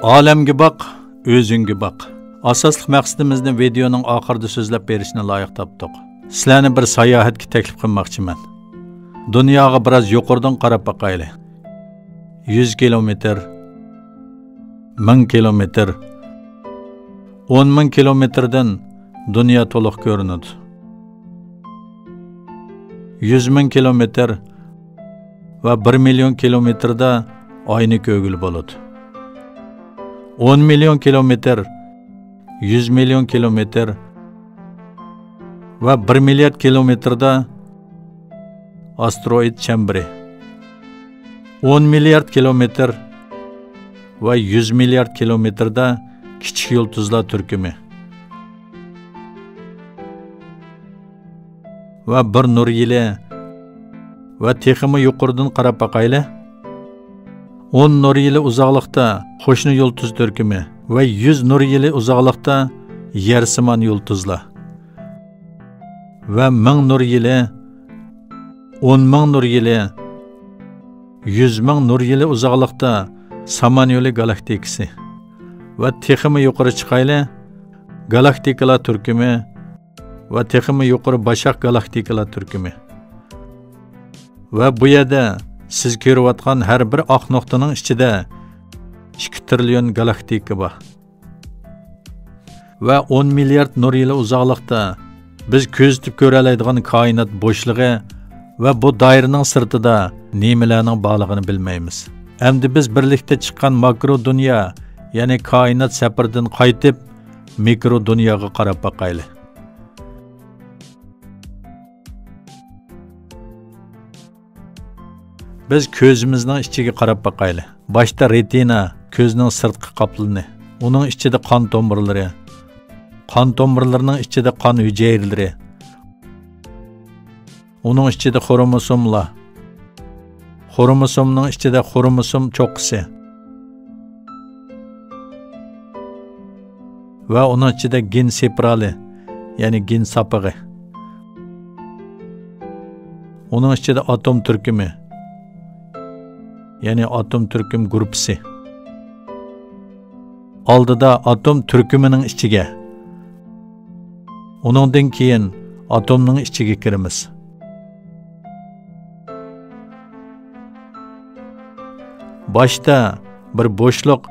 Olamga boq, o'zingga boq. Asosli maqsadimizni videoning oxirida so'zlab berishni loyiq topdik. Sizlarni bir sayohatga taklif qilmoqchiman. Dunyoga biroz yuqoridan qarab boqaylik. 100 kilometr, 1000 kilometr, 10,000 kilometrdan dunyo to'liq ko'rinadi. 100,000 kilometr va 1 million kilometrda oyni ko'gil bo'ladi. 10 million kilometr, 100 million kilometr va 1 milliard kilometrda asteroid chemberi. 10 milliard kilometr va 100 milliard kilometrda kichik yulduzlar turkumi. Va bir nur yili va texmi yuqoridan qarab boqaylik. 10 nur yili uzoqlikda qo'shni yulduz turkumi va 100 nur yili uzoqlikda yersimon yulduzlar. Va 1000 nur yili, 10,000 nur yili, 100,000 nur yili uzoqlikda Samanyolu galaktikasi. Va texmi yuqori chiqaylik, galaktikalar turkumi va texmi yuqori boshaq galaktikalar turkumi. Va bu yerda siz ko'rayotgan har bir oq nuqtaning ichida 2 trillion galaktika bor. Va 10 milliard nur yili uzoqlikda biz ko'zitib ko'ra oladigan koinot bo'shlig'i va bu doiraning sirtida nimalarning borligini bilmaymiz. Endi biz birlikda chiqqan makro dunyo, ya'ni koinot safaridan qaytib mikro dunyoga qarab boqaylik. Biz ko'zimizning ichiga qarab boqaylik. Boshda retina, ko'zning sirtqi qoplini, uning ichida qon tomirlari, qon tomirlarining ichida qon hujayralari, uning ichida xromosomlar, xromosomning ichida xromosom cho'qqisi va uning ichida gen seprali, ya'ni gen sapig'i, uning ichida atom turkumi, ya'ni atom turkum guruhi. Oldida atom turkumining ichiga, uningdan keyin atomning ichiga kiramiz. Boshda bir bo'shliq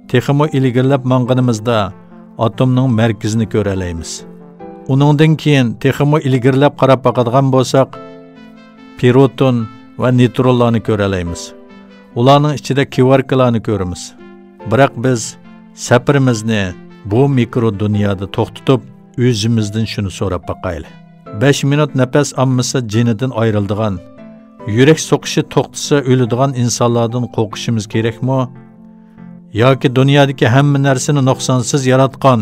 texmo ilgirlab manganimizda atomning markazini ko'ra olamiz. Uningdan keyin texmo ilgirlab qarab boqadigan bo'lsak, proton va neutronlarni ko'ra olamiz. Ularning ichida kvarklarni ko'ramiz. Biroq biz safarimizni bu mikro dunyoda to'xtatib, o'zimizdan shuni so'rab boqaylik. 5 minut nafas olmasa jinidan ayriladigan, yurak so'qishi to'xtasa o'ladigan insonlardan qo'rqishimiz kerakmi? Yoki dunyodagi hamma narsani nuqsonsiz yaratgan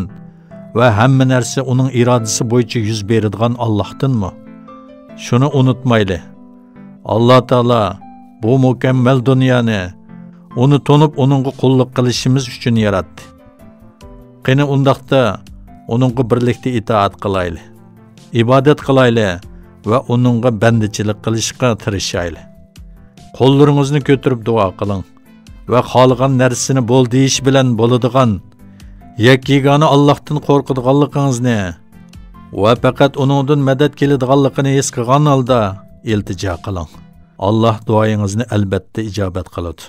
va hamma narsa uning irodasi bo'yicha yuz beradigan Allohdanmi? Shuni unutmaylik. Alloh taolo bu mukammal dunyoni uni tonib uningga qulluq qilishimiz uchun yaratdi. Qani undaqda uningga birlikda itoat qilaylik, ibodat qilaylik va uningga bandichilik qilishga tirishaylik. Qo'llaringizni ko'tarib duo qiling va xohlagan narsani bo'l deyish bilan bo'ladigan yagona Allohdan qo'rqadiganligingizni va faqat uningdan madad keladiganligini his qilgan holda iltijo qiling. Allah duoyingizni albatta ijobat qiladi.